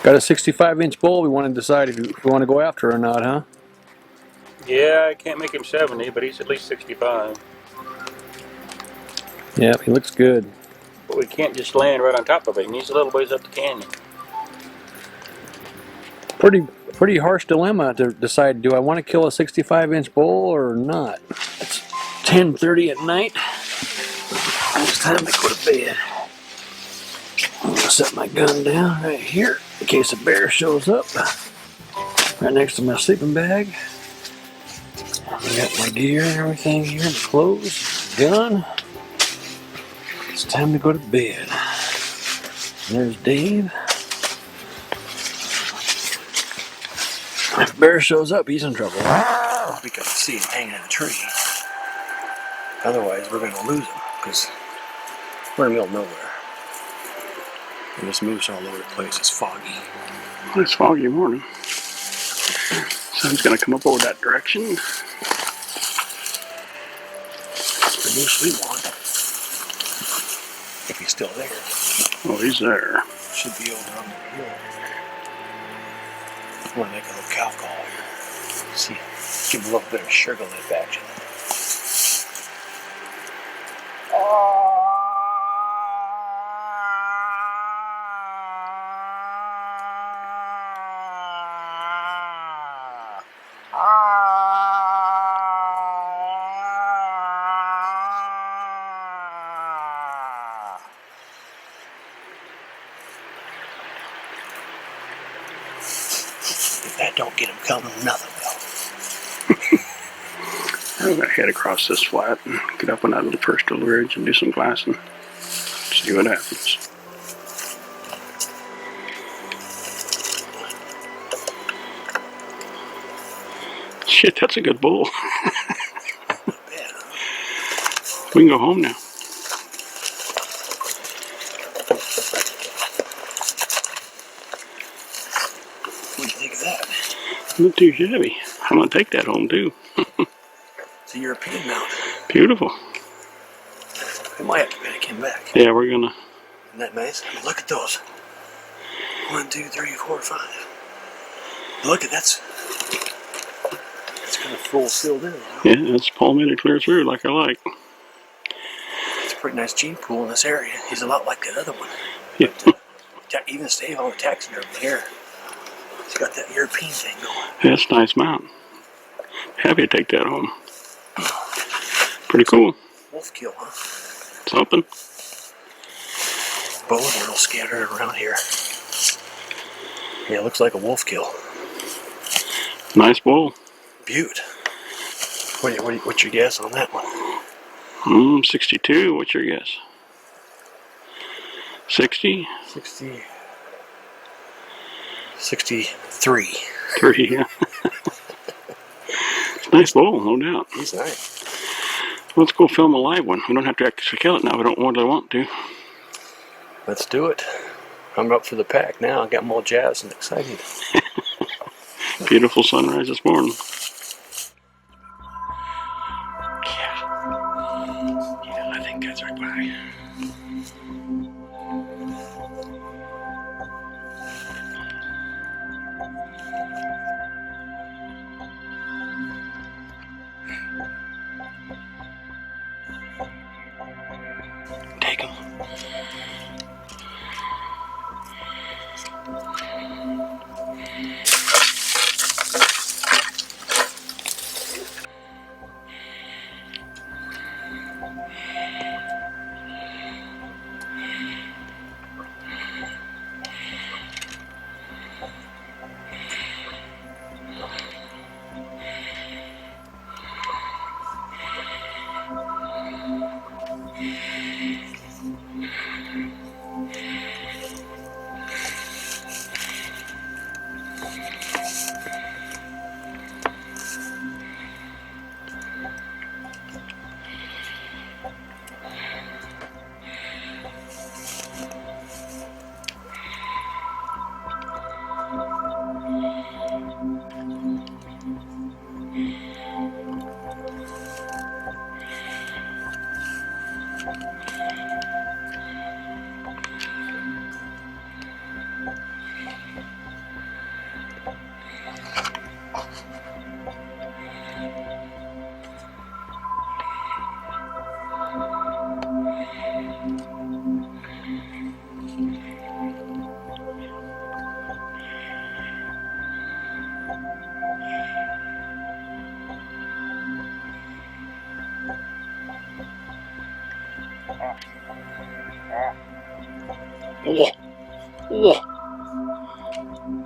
Got a 65-inch bull. We want to decide if we want to go after or not, huh? Yeah, I can't make him 70, but he's at least 65. Yeah, he looks good. But we can't just land right on top of it. He needs a little ways up the canyon. Pretty harsh dilemma to decide, do I want to kill a 65-inch bull or not? It's 10:30 at night. It's time to go to bed. I'm going to set my gun down right here in case a bear shows up. Right next to my sleeping bag. I got my gear and everything here, my clothes, gun. It's time to go to bed. And there's Dave. If a bear shows up, he's in trouble. We can see him hanging in a tree. Otherwise, we're going to lose him because we're in the middle of nowhere. And this moose all over the place. It's foggy. It's foggy morning. Sun's going to come up over that direction. The moose we want. If he's still there. Oh, he's there. Should be over on the hill. I'm going to make a little cow call here. See, give him a little bit of sugar leaf action. If that don't get him coming, nothing will. I'm going to head across this flat and get up on that little first little ridge and do some glassing. See what happens. Shit, that's a good bull. We can go home now. What do you think of that? Not too shabby. I'm going to take that home too. It's a European mount. Beautiful. We might have to pick him back. Yeah, we're going to. Isn't that nice? I mean, look at those. 1, 2, 3, 4, 5. Look at that's kind of full filled in. Yeah, that's palmetto clear through like I like. It's a pretty nice gene pool in this area. He's a lot like that other one. Yeah. But, even staying on the taxidermy here, he's got that European thing going. That's a nice mount. Happy to take that home. Pretty cool. Wolf kill, huh? Something. Bows are all scattered around here. Yeah, it looks like a wolf kill. Nice bull. Beaut. What's your guess on that one? 62. What's your guess? 60? 63. 3, yeah. Nice bull, no doubt. He's nice. Let's go film a live one. We don't have to actually kill it now. We don't really want to. Let's do it. I'm up for the pack now. I got them all jazzed and excited. Beautiful sunrise this morning. Yeah, I think that's right by. Take him.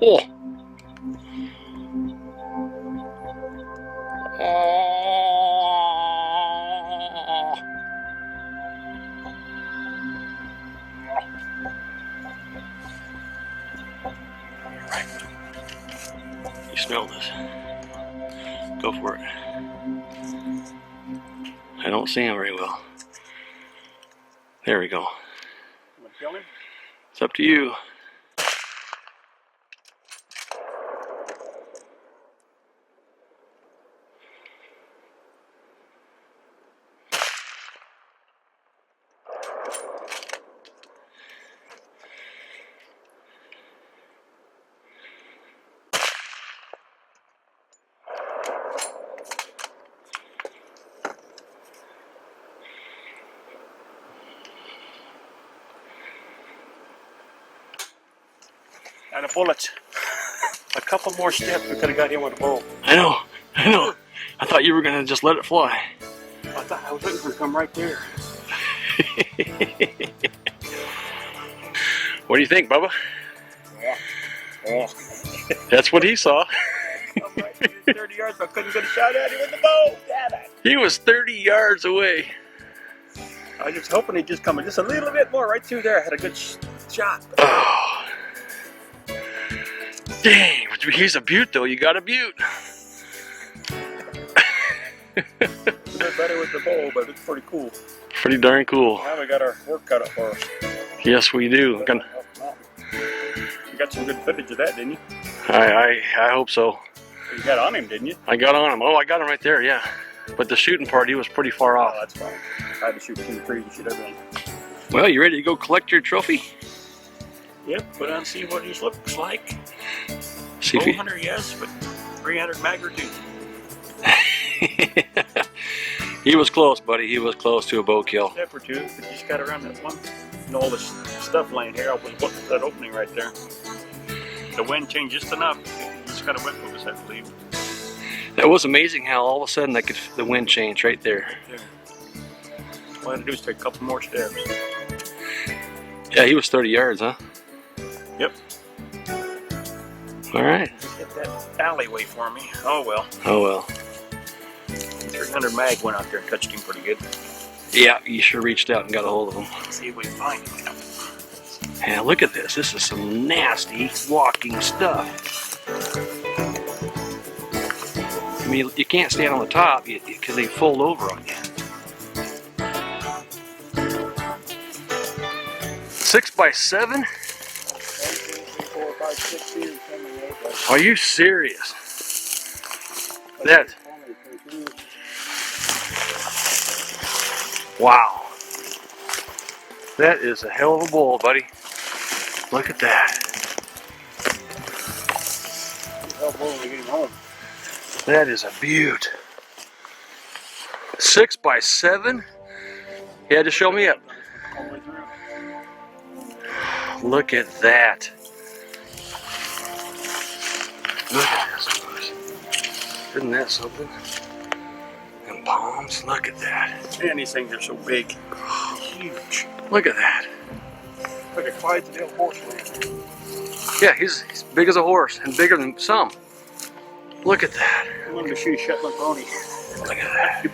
Oh. You smell this? Go for it. I don't see him very well. There we go. Kill him? It's up to you. Out of bullets. A couple more steps, we could have got him with a bow. I know. I thought you were gonna just let it fly. I thought I was looking for him to come right there. What do you think, Bubba? Yeah. That's what he saw. I'm right there, 30 yards, but I couldn't get a shot at him with the bow. Damn it. He was 30 yards away. I was just hoping he'd just come just a little bit more right through there. I had a good shot. Oh. Dang, he's a beaut though. You got a beaut. A bit better with the bow, but it's pretty cool. Pretty darn cool. Now we got our work cut up for us. Yes, we do. You got some good footage of that, didn't you? I hope so. You got on him, didn't you? I got on him. Oh, I got him right there, yeah. But the shooting part, he was pretty far Oh, off. that's fine. I had to shoot 2 trees and shoot everything. Well, you ready to go collect your trophy? Yep, put on see what he looks like. See if Bow hunter, yes, but 300 mag or 2. He was close, buddy. He was close to a bow kill. Step or 2, but you just got around that one. And all this stuff laying here, I was looking at that opening right there. The wind changed just enough. You just got a wind with us, I believe. That was amazing how all of a sudden the wind changed right there. Right there. All I had to do is take a couple more steps. Yeah, he was 30 yards, huh? Yep. All right. Hit that alleyway for me. Oh well. Oh well. 300 mag went out there and touched him pretty good. Yeah, you sure reached out and got a hold of him. Let's see if we can find him now. Yeah, look at this. This is some nasty walking stuff. I mean, you can't stand on the top because they fold over on you. 6x7? 4, 5, 6, 7, 8. Are you serious? That. Wow. That is a hell of a bull, buddy. Look at that. That is a beaut. 6x7? You had to show me up. Look at that. Look at this, folks. Isn't that something? And palms, look at that. Man, these things are so big. Huge. Look at that. Like a Clydesdale horse land. Yeah, he's big as a horse and bigger than some. Look at that. I wanted to shoot a Shetland pony. Look at that.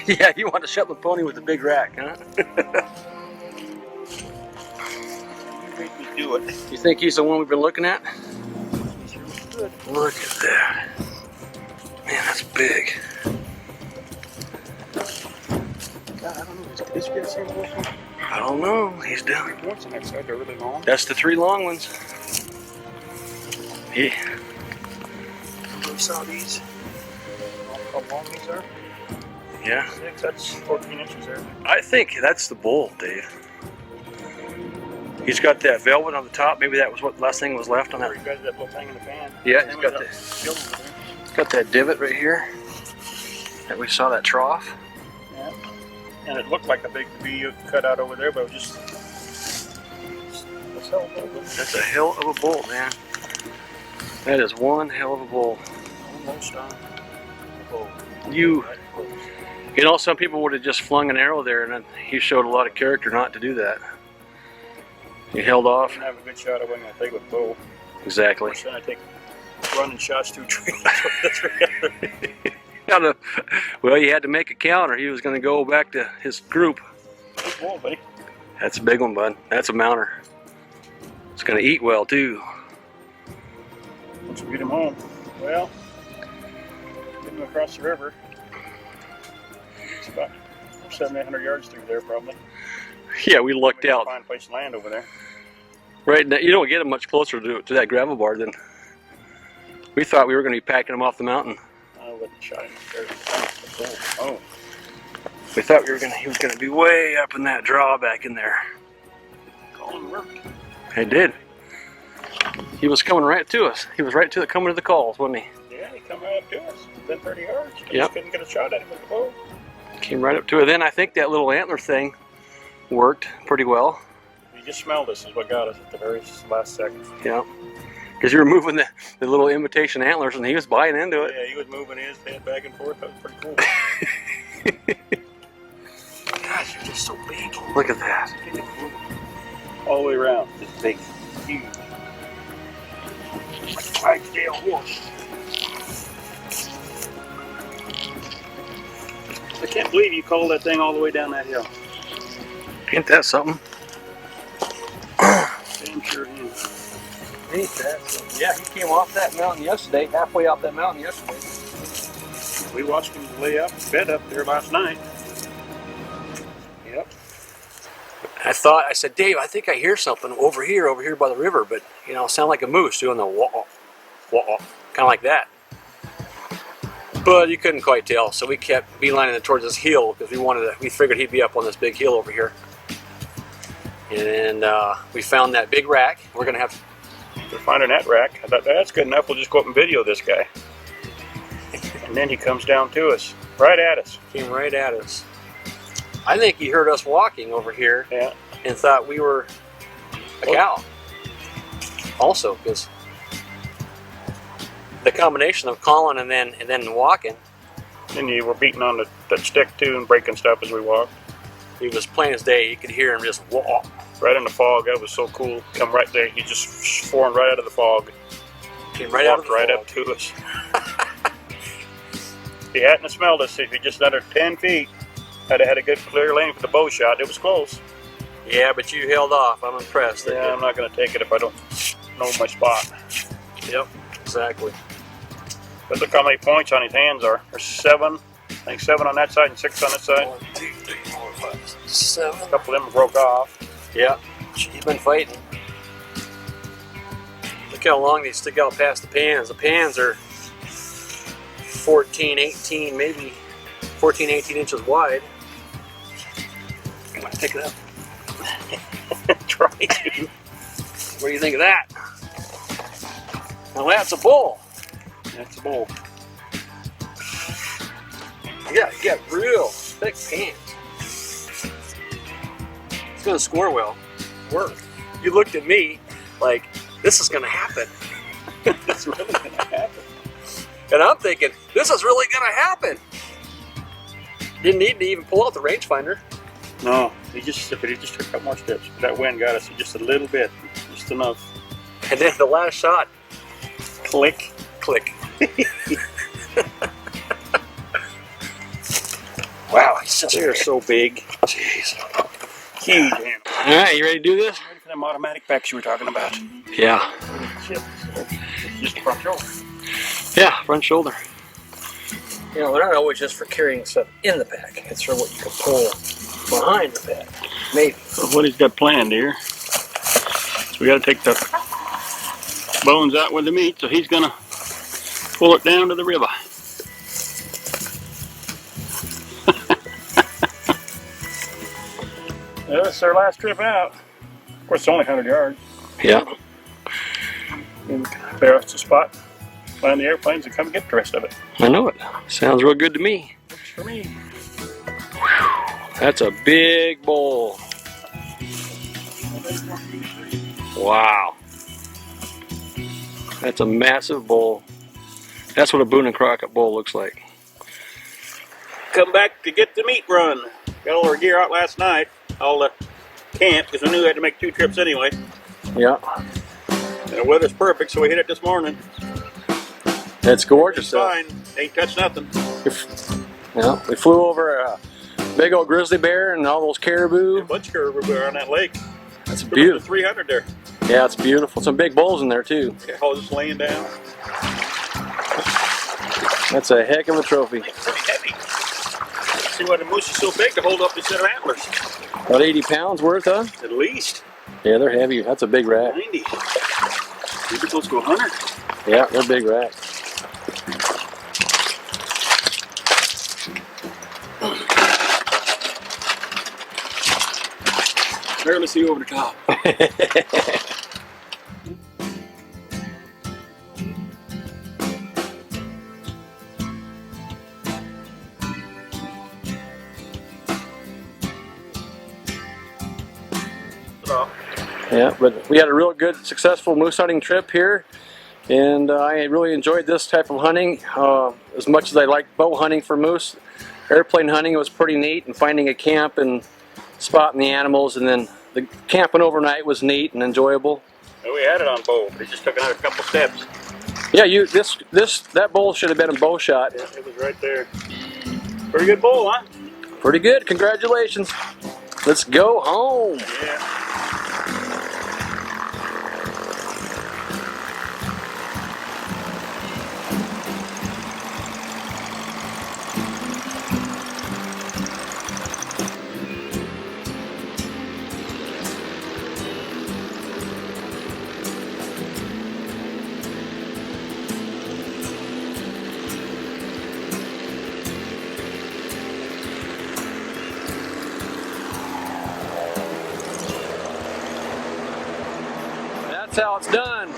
Yeah, you want a Shetland pony with a big rack, huh? You made me do it. You think he's the one we've been looking at? Good. Look at that. Man, that's big. God, I don't know. Is he the same horse? I don't know. He's down. What's the next side? They're really long. That's the 3 long ones. Yeah. We saw these. How long these are? Yeah. 6, that's 14 inches there. I think that's the bull, Dave. He's got that velvet on the top. Maybe that was what last thing was left on that. You got that little thing in the fan. Yeah, he's got that divot right here. And we saw that trough. Yeah. And it looked like a big V cut out over there, but it was just. That's a hell of a bull, man. That is one hell of a bull. Almost on. You know, some people would have just flung an arrow there, and then he showed a lot of character not to do that. You held I off? didn't have a good shot. I wasn't going to take with bow. Exactly. Then I take running shots through trees. Well, you had to make a counter. He was going to go back to his group. Good bull, buddy. That's a big one, bud. That's a mounter. It's going to eat well, too. Once we get him home. Well, get him across the river. It's about 700-800 yards through there, probably. Yeah, we lucked We got a out. fine place to land over there. Right now, you don't get him much closer to that gravel bar than we thought. We were going to be packing him off the mountain. I wouldn't have shot him there. Oh. We thought he was going to be way up in that draw back in there. Calling worked. It did. He was coming right to us. He was coming to the calls, wasn't he? Yeah, he come right up to us. Within 30 yards. I Yep. just couldn't get a shot at him with the bow. Came right up to it. Then I think that little antler thing worked pretty well. He just smelled us is what got us at the very last second. Yeah. Because you were moving the little imitation antlers and he was buying into it. Yeah, he was moving his head back and forth. That was pretty cool. Gosh, you're just so big. Look at that. All the way around. It's big. Huge. Like a Clydesdale horse. I can't believe you called that thing all the way down that hill. Ain't that something? Damn sure is. Ain't that? Yeah, he came off that mountain yesterday, halfway off that mountain yesterday. We watched him lay up, bed up there last night. Yep. I said, Dave, I think I hear something over here by the river, but sound like a moose doing the wah, wah, kind of like that. But you couldn't quite tell, so we kept beelining it towards this hill because we figured he'd be up on this big hill over here. And we found that big rack. We're gonna have We're finding that rack. I thought that's good enough. We'll just go up and video this guy. And then he comes down to us, right at us. came right at us. I think he heard us walking over here Yeah. and thought we were a cow. Also, because the combination of calling and then walking, And you were beating on the stick too and breaking stuff as we walked. he was plain as day. You could hear him just wah. Right in the fog. That was so cool. Come right there. He just formed right out of the fog. Came right out of Walked the right fog. up to us. If he hadn't smelled us, if he just under 10 feet, I'd have had a good clear lane for the bow shot. It was close. Yeah, but you held off. I'm impressed. Yeah, I'm not going to take it if I don't know my spot. Yep, exactly. But look how many points on his hands are. There's 7. I think 7 on that side and 6 on this side. 1, 2, 3, 4, 5, 6, 7. A couple of them broke off. Yeah, he's been fighting. Look how long they stick out past the pans. The pans are 14, 18, maybe 14, 18 inches wide. Come on, pick it up. Try to. What do you think of that? Now that's a bull. That's a bull. You gotta get real thick pans. It's gonna score well. Work. You looked at me like, this is gonna happen. That's really going to happen. And I'm thinking, this is really gonna happen. Didn't need to even pull out the rangefinder. No, he just took a couple more steps. That wind got us just a little bit, just enough. And then the last shot, Click. click. Wow, he's just They're so big. Jeez. Huge hand. All right, you ready to do this? Ready for them automatic packs you were talking about? Yeah. Just the front shoulder. Yeah, front shoulder. They're not always just for carrying stuff in the pack. It's for what you can pull behind the pack. Maybe. So what he's got planned here, so we got to take the bones out with the meat, so he's going to pull it down to the river. Well, this is our last trip out. Of course, it's only 100 yards. Yeah. And clear us the spot, find the airplanes, and come get the rest of it. I know it. Sounds real good to me. Works for me. That's a big bowl. Wow. That's a massive bowl. That's what a Boone and Crockett bowl looks like. Come back to get the meat run. Got all our gear out last night. All the camp because we knew we had to make 2 trips anyway. Yeah. And the weather's perfect, so we hit it this morning. It's gorgeous. It's fine. Ain't touched nothing. Yeah, we flew over a big old grizzly bear and all those caribou. A bunch of caribou on that lake. That's There was beautiful. 300 there. Yeah, it's beautiful. Some big bulls in there too. Yeah, I was just laying down. That's a heck of a trophy. It's pretty heavy. See why the moose is so big to hold up a set of antlers. About 80 pounds worth, huh? At least. Yeah, they're heavy. That's a big rack. 90. Maybe close to 100. Yeah, they're big racks. Barely see over the top. Yeah, but we had a real good, successful moose hunting trip here, and I really enjoyed this type of hunting as much as I like bow hunting for moose. Airplane hunting was pretty neat, and finding a camp and spotting the animals, and then the camping overnight was neat and enjoyable. And we had it on bow. It just took another couple steps. Yeah, that bull should have been a bow shot. Yeah, it was right there. Pretty good bull, huh? Pretty good. Congratulations. Let's go home. Yeah. That's how it's done.